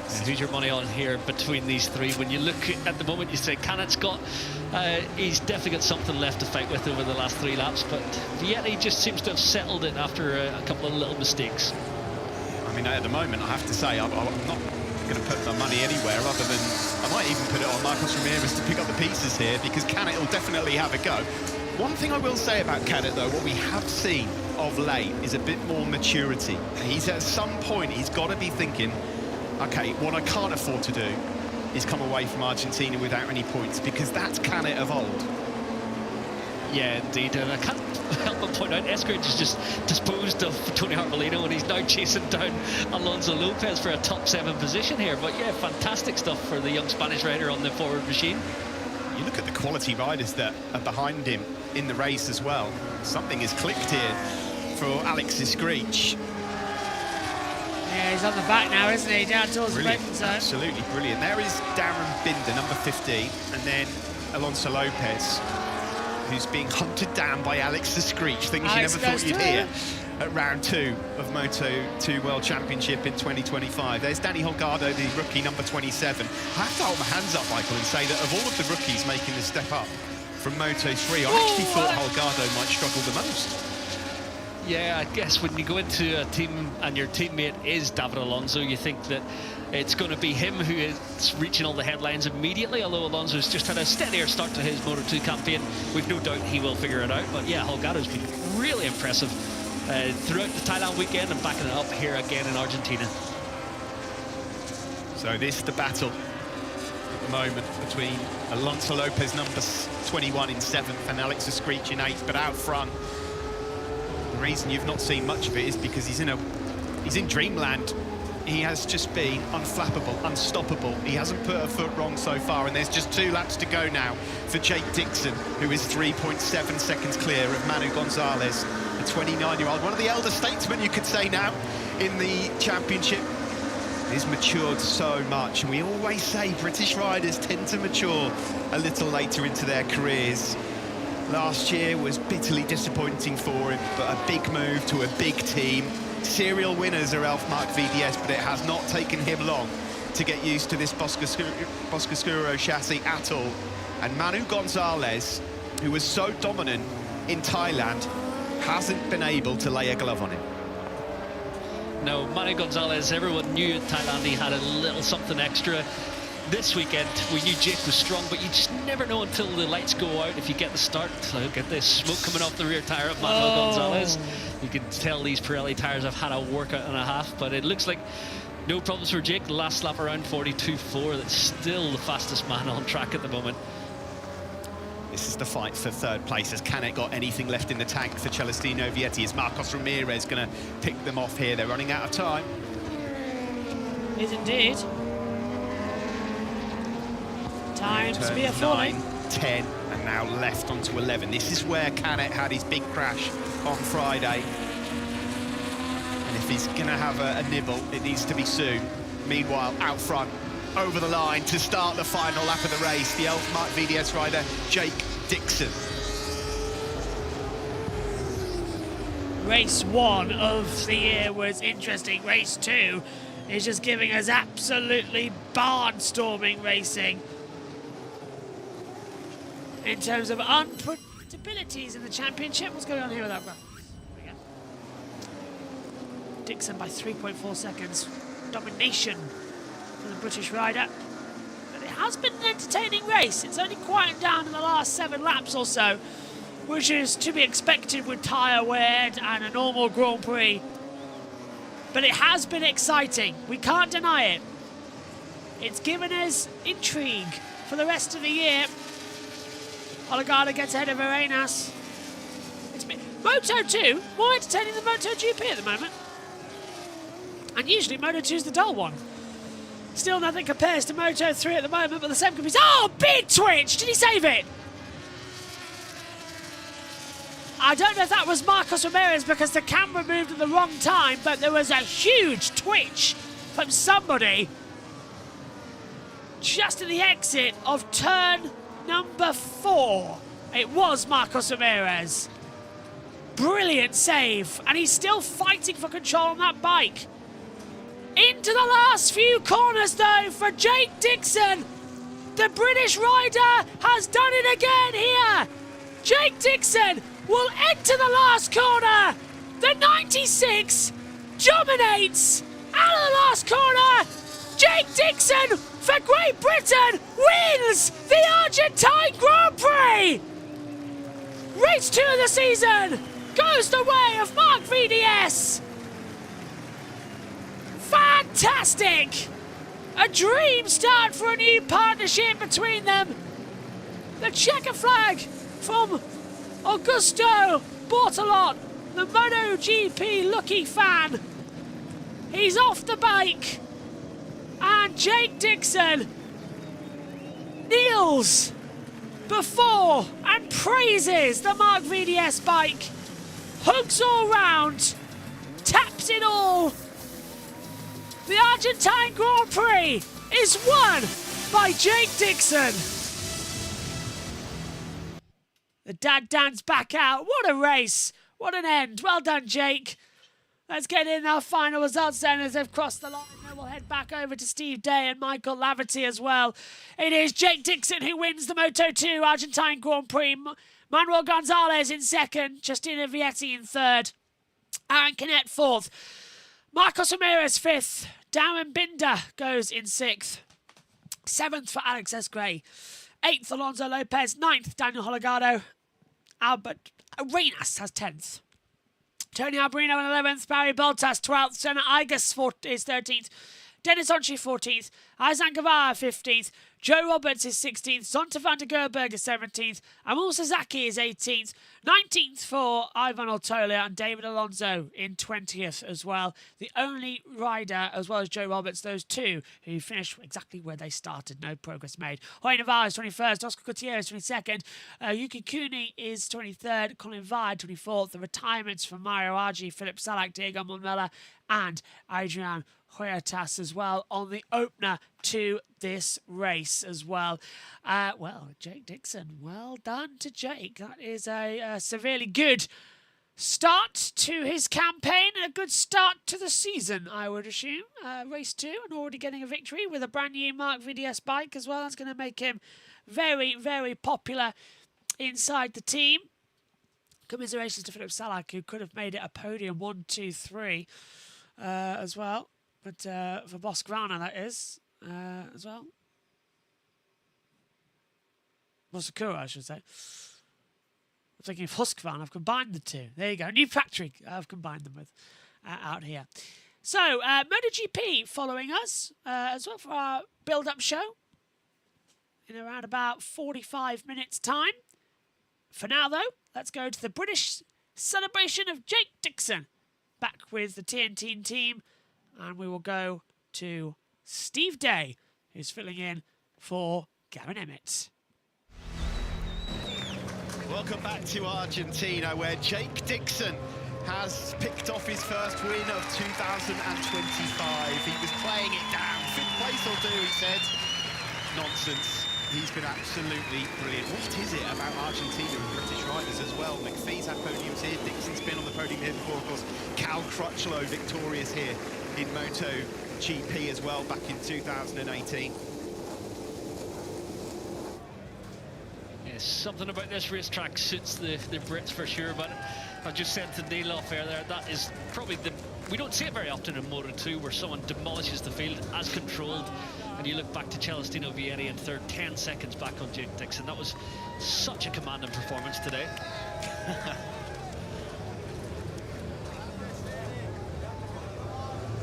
S5: So who's your money on here between these three? When you look at the moment, you say Canet's got, he's definitely got something left to fight with over the last 3 laps, but Vietti just seems to have settled it after a couple of little mistakes.
S4: I mean, at the moment, I have to say, I'm not going to put my money anywhere other than, I might even put it on Marcos Ramirez to pick up the pieces here, because Canet will definitely have a go. One thing I will say about Canet, though, what we have seen of late is a bit more maturity. He's at some point, he's got to be thinking, okay, what I can't afford to do is come away from Argentina without any points, because that's Canet of old.
S5: Yeah, indeed, and I can't help but point out Eskridge has just disposed of Tony Arbolino, and he's now chasing down Alonso Lopez for a top 7 position here. But yeah, fantastic stuff for the young Spanish rider on the forward machine.
S4: You look at the quality riders that are behind him in the race as well. Something has clicked here for Alexis Screech.
S1: Yeah, he's on the back now, isn't he? Down towards the braking zone.
S4: Absolutely brilliant. There is Darren Binder, number 15, and then Alonso Lopez, who's being hunted down by Alexis Screech, things you never thought you'd hear at round 2 of Moto2 World Championship in 2025. There's Danny Holgado, the rookie, number 27. I have to hold my hands up, Michael, and say that of all of the rookies making the step up from Moto3, I actually thought Holgado might struggle the most.
S5: Yeah, I guess when you go into a team and your teammate is David Alonso, you think that it's going to be him who is reaching all the headlines immediately, although Alonso's just had a steadier start to his Moto2 campaign. We've no doubt he will figure it out, but yeah, Holgado's been really impressive throughout the Thailand weekend and backing it up here again in Argentina.
S4: So this is the battle at the moment between Alonso Lopez, number 21 in 7th, and Alexis Screech in 8th, but out front, the reason you've not seen much of it is because he's in dreamland. He has just been unflappable, unstoppable. He hasn't put a foot wrong so far, and there's just 2 laps to go now for Jake Dixon, who is 3.7 seconds clear of Manu Gonzalez, a 29-year-old, one of the elder statesmen, you could say now, in the championship. He's matured so much, and we always say British riders tend to mature a little later into their careers. Last year was bitterly disappointing for him, but a big move to a big team. Serial winners are Elfmark VDS, but it has not taken him long to get used to this Boscoscuro chassis at all. And Manu Gonzalez, who was so dominant in Thailand, hasn't been able to lay a glove on him.
S5: No, Manu Gonzalez, everyone knew in Thailand he had a little something extra. This weekend, we knew Jake was strong, but you just never know until the lights go out if you get the start. Look at this smoke coming off the rear tyre of Manuel Gonzalez. You can tell these Pirelli tyres have had a workout and a half, but it looks like no problems for Jake. The last lap around 42.4, that's still the fastest man on track at the moment.
S4: This is the fight for 3rd place. Has Canet got anything left in the tank for Celestino Vietti? Is Marcos Ramirez going to pick them off here? They're running out of time.
S1: Is indeed. Times be a
S4: 9, 10, and now left onto 11. This is where Canet had his big crash on Friday. And if he's going to have a nibble, it needs to be soon. Meanwhile, out front, over the line to start the final lap of the race, the Elfmark VDS rider, Jake Dixon.
S1: Race 1 of the year was interesting. Race 2 is just giving us absolutely barnstorming racing. in terms of unpredictabilities in the championship. What's going on here with that graphics? Dixon by 3.4 seconds. Domination for the British rider. But it has been an entertaining race. It's only quieted down in the last 7 laps or so, which is to be expected with tyre wear and a normal Grand Prix. But it has been exciting. We can't deny it. It's given us intrigue for the rest of the year. Holgado gets ahead of Arenas. It's been Moto2 more entertaining than MotoGP at the moment. And usually Moto2 is the dull one. Still nothing compares to Moto3 at the moment, but the same companies. Oh, big twitch! Did he save it? I don't know if that was Marcos Ramirez because the camera moved at the wrong time, but there was a huge twitch from somebody just at the exit of turn number 4. It was Marcos Ramirez. Brilliant save, and he's still fighting for control on that bike. Into the last few corners though for Jake Dixon. The British rider has done it again here. Jake Dixon will enter the last corner. The 96 dominates out of the last corner. Jake Dixon for Great Britain wins the Argentine Grand Prix. Race 2 of the season goes the way of Mark VDS. Fantastic! A dream start for a new partnership between them. The checker flag from Augusto Bortolot, the MotoGP lucky fan. He's off the bike. And Jake Dixon kneels before and praises the Mark VDS bike. Hugs all round, taps it all. The Argentine Grand Prix is won by Jake Dixon. The dad dance back out. What a race. What an end. Well done, Jake. Let's get in our final results then as they've crossed the line. Then we'll head back over to Steve Day and Michael Laverty as well. It is Jake Dixon who wins the Moto2 Argentine Grand Prix. Manuel Gonzalez in second. Justina Vietti in third. Aaron Canet fourth. Marcos Ramirez fifth. Darren Binder goes in sixth. Seventh for Alex S. Gray. Eighth, Alonso Lopez. Ninth, Daniel Holgado. Albert Arenas has 10th. Tony Alberino in 11th. Barry Bottas 12th. Senna Igas is 13th. Dennis Onchi 14th. Aizan Guevara 15th. Joe Roberts is 16th. Zonta van der Gerberg is 17th. Amul Sasaki is 18th. 19th for Ivan Ortolia and David Alonso in 20th as well. The only rider, as well as Joe Roberts, those two who finished exactly where they started. No progress made. Jorge Navarro is 21st. Oscar Gutierrez 22nd. Yuki Kuni is 23rd. Colin Vard 24th. The retirements from Mario Aggi, Philip Salak, Diego Monmela and Adrian Huertas as well on the opener to this race as well. Well, Jake Dixon, well done to Jake. That is a severely good start to his campaign, a good start to the season, I would assume. Race 2 and already getting a victory with a brand new Mark VDS bike as well. That's going to make him very, very popular inside the team. Commiserations to Philip Salak, who could have made it a podium 1, 2, 3 as well. But for Boscovana, that is, as well. Boscovana, I should say. I'm thinking of Husqvarna. I've combined the two. There you go. New factory I've combined them with out here. So, MotoGP following us as well for our build-up show in around about 45 minutes' time. For now, though, let's go to the British celebration of Jake Dixon. Back with the TNT team. And we will go to Steve Day, who's filling in for Gavin Emmett.
S4: Welcome back to Argentina, where Jake Dixon has picked off his first win of 2025. He was playing it down. Fifth place will do, he said. Nonsense. He's been absolutely brilliant. What is it about Argentina and British riders as well? McPhee's had podiums here. Dixon's been on the podium here before, of course. Cal Crutchlow victorious here in MotoGP as well back in 2018.
S5: Yeah, Something about this racetrack suits the Brits for sure, but I just said to Neil off air there, that is probably we don't see it very often in Moto2 where someone demolishes the field as controlled. And you look back to Celestino Vietti in third, 10 seconds back on Jake Dixon. That was such a commanding performance today.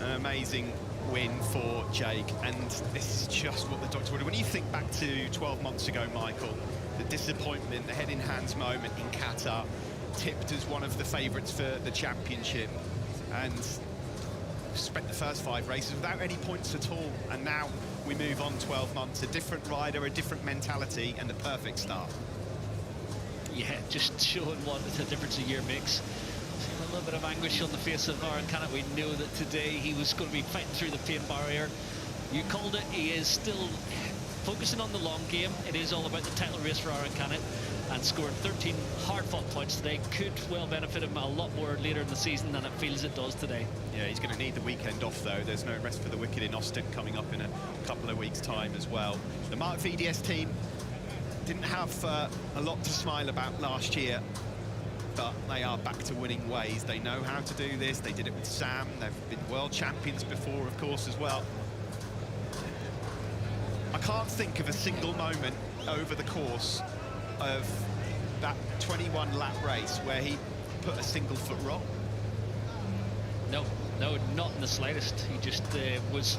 S4: An amazing win for Jake, and this is just what the doctor wanted. When you think back to 12 months ago, Michael, the disappointment, the head in hands moment in Qatar, tipped as one of the favourites for the championship, and spent the first 5 races without any points at all, and now we move on 12 months, a different rider, a different mentality, and the perfect start.
S5: Yeah, just showing what the difference a year makes. Seeing a little bit of anguish on the face of Aaron Canet. We knew that today he was going to be fighting through the pain barrier. You called it. He is still focusing on the long game. It is all about the title race for Aaron Canet, and scoring 13 hard-fought points today could well benefit him a lot more later in the season than it feels it does today. Yeah, he's going to need the weekend off, though. There's no rest for the wicked in Austin coming up in a couple of weeks' time as well. The Mark VDS team didn't have a lot to smile about last year, but they are back to winning ways. They know how to do this. They did it with Sam. They've been world champions before, of course, as well. I can't think of a single moment over the course of that 21-lap race where he put a single foot wrong. No, not in the slightest. He just was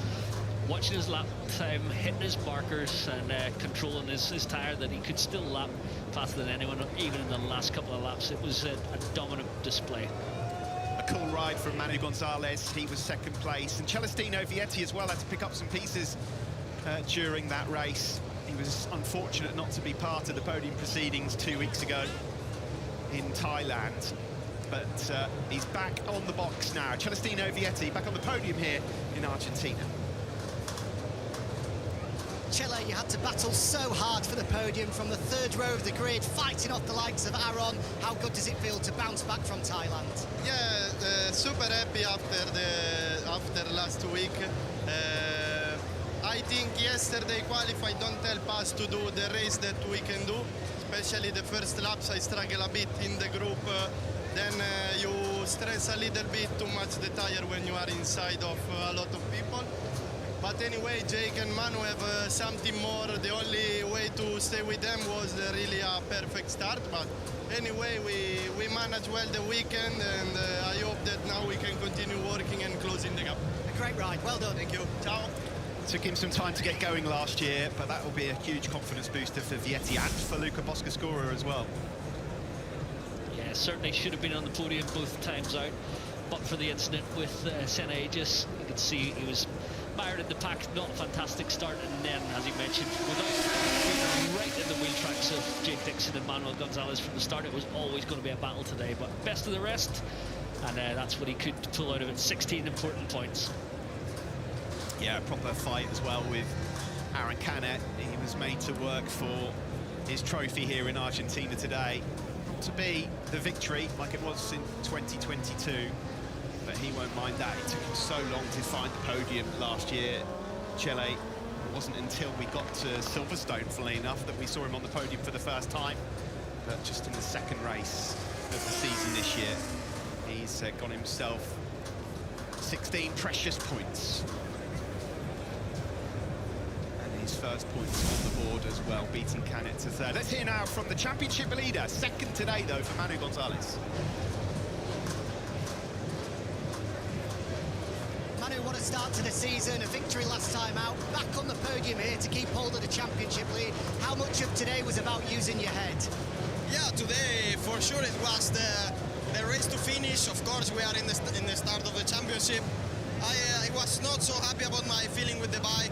S5: watching his lap time, hitting his markers, and controlling his tyre that he could still lap faster than anyone, even in the last couple of laps. It was a dominant display. A cool ride from Manu Gonzalez. He was second place, and Celestino Vietti as well had to pick up some pieces during that race. He was unfortunate not to be part of the podium proceedings 2 weeks ago in Thailand, but he's back on the box now. Celestino Vietti back on the podium here in Argentina.
S6: Chile, you had to battle so hard for the podium from the third row of the grid, fighting off the likes of Aaron. How good does it feel to bounce back from Thailand?
S7: Yeah, super happy after last week. I think yesterday qualified don't help us to do the race that we can do, especially the first laps. I struggle a bit in the group. Then you stress a little bit too much the tire when you are inside of a lot of people. But anyway, Jake and Manu have something more. The only way to stay with them was really a perfect start. But anyway, we managed well the weekend, and I hope that now we can continue working and closing the gap.
S6: A great ride, well done.
S7: Thank you. Ciao.
S4: Took him some time to get going last year, but that will be a huge confidence booster for Vietti and for Luca Boscascora as well.
S5: Yeah, certainly should have been on the podium both times out, but for the incident with Senna Aegis, you could see he was mired in the pack. Not a fantastic start, and then, as you mentioned, without being right in the wheel tracks of Jake Dixon and Manuel Gonzalez from the start, it was always going to be a battle today, but best of the rest, and that's what he could pull out of it. 16 important points.
S4: Yeah, proper fight as well with Aaron Canet. He was made to work for his trophy here in Argentina today. Not to be the victory like it was in 2022, but he won't mind that. It took him so long to find the podium last year. Chile, it wasn't until we got to Silverstone, funnily enough, that we saw him on the podium for the first time. But just in the second race of the season this year, he's got himself 16 precious points. His first points on the board as well, beating Canet to third. Let's hear now from the championship leader. Second today, though, for Manu Gonzalez.
S6: Manu, what a start to the season. A victory last time out. Back on the podium here to keep hold of the championship lead. How much of today was about using your head?
S7: Yeah, today for sure it was the race to finish. Of course, we are in the start of the championship. I was not so happy about my feeling with the bike.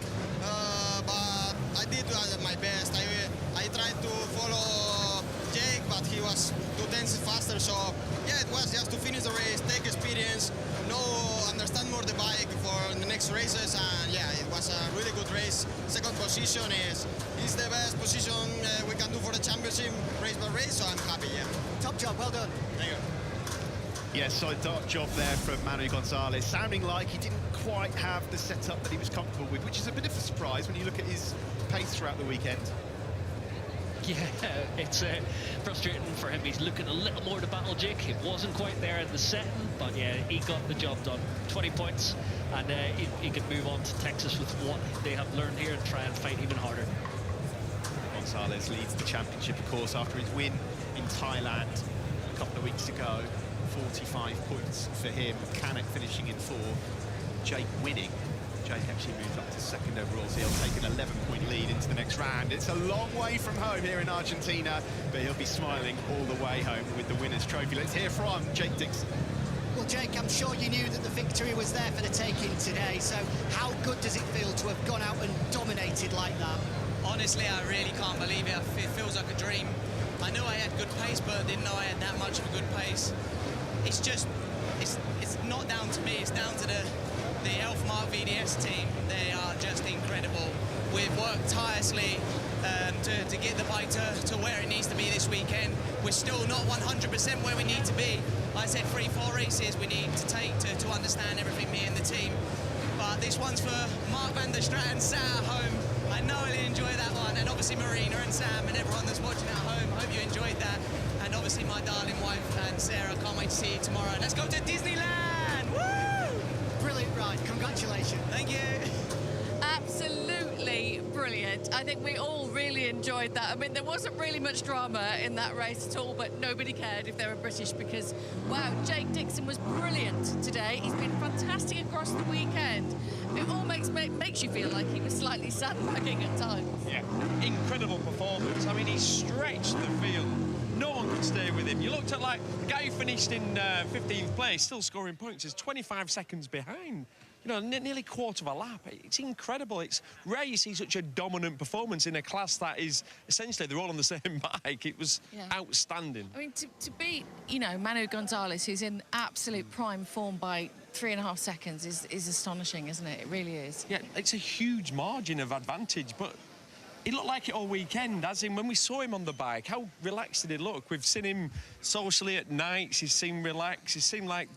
S7: But I did my best. I tried to follow Jake, but he was 2 tenths faster. So yeah, it was just to finish the race, take experience, understand more the bike for the next races, and yeah, it was a really good race. Second position is the best position we can do for the championship race by race. So I'm happy. Yeah.
S6: Top job, well done.
S7: Thank you.
S4: Yes, solid job there from Manu Gonzalez, sounding like he didn't quite have the setup that he was comfortable with, which is a bit of a surprise when you look at his pace throughout the weekend.
S5: Yeah, it's frustrating for him. He's looking a little more to battle Jake. It wasn't quite there in the setting, but yeah, he got the job done. 20 points, and he can move on to Texas with what they have learned here and try and fight even harder.
S4: Gonzalez leads the championship, of course, after his win in Thailand a couple of weeks ago. 45 points for him. Canuck finishing in 4. Jake winning. Jake actually moved up to 2nd overall, so he'll take an 11-point lead into the next round. It's a long way from home here in Argentina, but he'll be smiling all the way home with the winner's trophy. Let's hear from Jake Dixon.
S6: Well, Jake, I'm sure you knew that the victory was there for the taking today, so how good does it feel to have gone out and dominated like that?
S8: Honestly, I really can't believe it. It feels like a dream. I knew I had good pace, but I didn't know I had that much of a good pace. It's just, it's not down to me, it's down to the Elfmark VDS team. They are just incredible. We've worked tirelessly to get the bike to where it needs to be this weekend. We're still not 100% where we need to be. Like I said, 3-4 races we need to take to understand everything, me and the team. But this one's for Mark van der Straat and sat at home. I know you'll enjoy that one, and obviously Marina and Sam and everyone that's watching at home. Hope you enjoyed that. And obviously my darling wife and Sarah, can't wait to see you tomorrow. Let's go to Disneyland! Woo!
S6: Brilliant ride, congratulations.
S8: Thank you.
S3: Absolutely brilliant. I think we all really enjoyed that. I mean, there wasn't really much drama in that race at all, but nobody cared if they were British because, wow, Jake Dixon was brilliant today. He's been fantastic across the weekend. It all makes you feel like he was slightly sandbagging at times.
S2: Yeah, incredible performance. I mean, he stretched the field. No one could stay with him. You looked at, like, the guy who finished in 15th place, still scoring points, is 25 seconds behind. You know, nearly quarter of a lap. It's incredible. It's rare you see such a dominant performance in a class that is essentially they're all on the same bike. It was outstanding.
S3: I mean, to beat, you know, Manu Gonzalez, who's in absolute prime form by 3.5 seconds is astonishing, isn't it? It really is.
S2: Yeah, it's a huge margin of advantage, but he looked like it all weekend, as in when we saw him on the bike, how relaxed did he look? We've seen him socially at nights, he seemed relaxed, he seemed like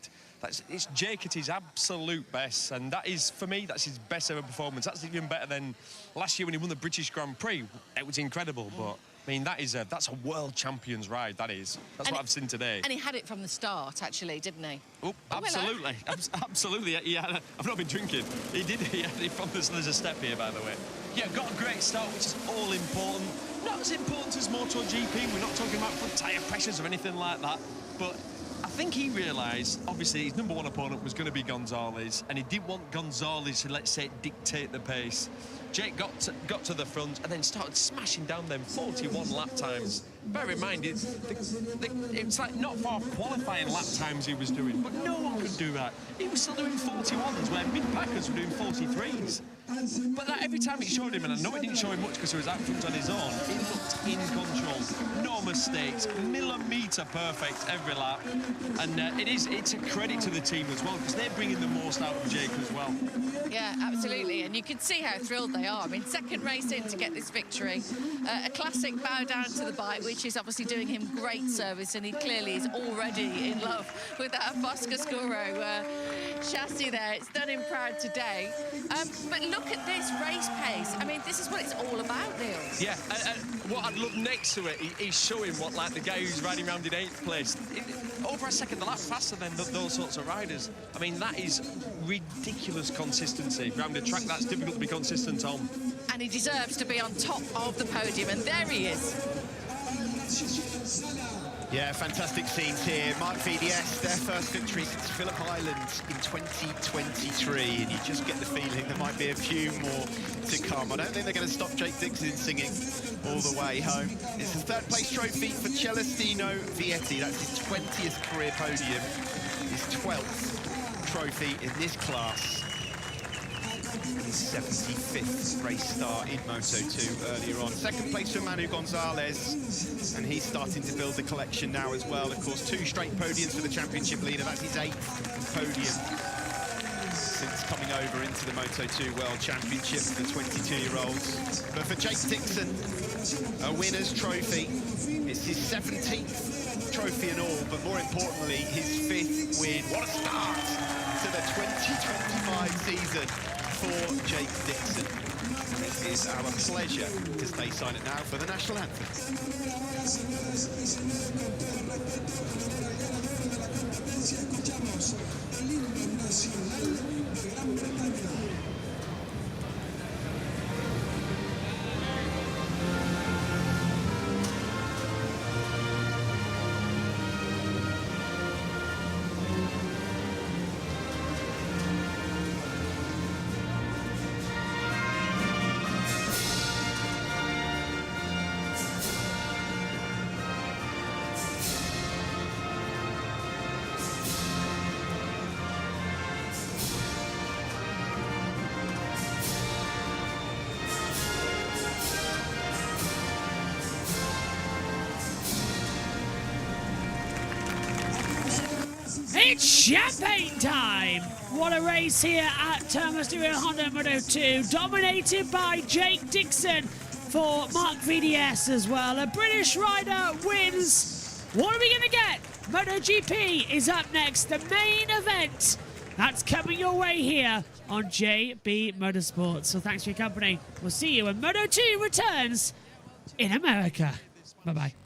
S2: it's Jake at his absolute best, and that is, for me, that's his best ever performance. That's even better than last year when he won the British Grand Prix. It was incredible, but I mean, that's a world champion's ride, that is. That's what I've seen today.
S3: And he had it from the start, actually, didn't he?
S2: Oh, absolutely. Absolutely. Yeah, I've not been drinking. He did. He had it from this. There's a step here, by the way. Yeah, got a great start, which is all important. Not as important as MotoGP. We're not talking about front tyre pressures or anything like that. But I think he realised, obviously, his number one opponent was going to be Gonzalez, and he didn't want Gonzalez to, let's say, dictate the pace. Jake got to the front and then started smashing down them 41 lap times. Bear in mind, it's like not far qualifying lap times he was doing, but no one could do that. He was still doing 41s where mid-packers were doing 43s. But that every time it showed him, and I know it didn't show him much because he was out front on his own, he looked in control. No mistakes, millimetre perfect every lap. And it's a credit to the team as well, because they're bringing the most out of Jake as well.
S3: Yeah, absolutely. And you can see how thrilled they are. I mean, second race in to get this victory. A classic bow down to the bike, which is obviously doing him great service, and he clearly is already in love with that Foscoscuro chassis there. It's done him proud today. But look at this race pace. I mean, this is what it's all about, Neil.
S2: Yeah, and what I'd love next to it, he's showing what, like, the guy who's riding around in 8th place, over a second the lap faster than those sorts of riders. I mean, that is ridiculous consistency around a track that's difficult to be consistent on.
S3: And he deserves to be on top of the podium, and there he is.
S4: Yeah, fantastic scenes here. Mark VDS, their first victory since Phillip Island in 2023, and you just get the feeling there might be a few more to come. I don't think they're going to stop Jake Dixon singing all the way home. It's the third place trophy for Celestino Vietti. That's his 20th career podium, his 12th trophy in this class. His 75th race start in Moto2 earlier on. Second place for Manu Gonzalez, and he's starting to build the collection now as well. Of course, 2 straight podiums for the championship leader. That's his 8th podium since coming over into the Moto2 World Championship for the 22-year-olds. But for Jake Dixon, a winner's trophy. It's his 17th trophy and all, but more importantly, his 5th win. What a start to the 2025 season for Jake Dixon. It is our pleasure as they sign it now for the national anthem.
S1: It's champagne time! What a race here at Thomas de Honda Moto2, dominated by Jake Dixon for Mark VDS as well. A British rider wins. What are we going to get? MotoGP is up next, the main event. That's coming your way here on JB Motorsports. So thanks for your company. We'll see you when Moto2 returns in America. Bye-bye.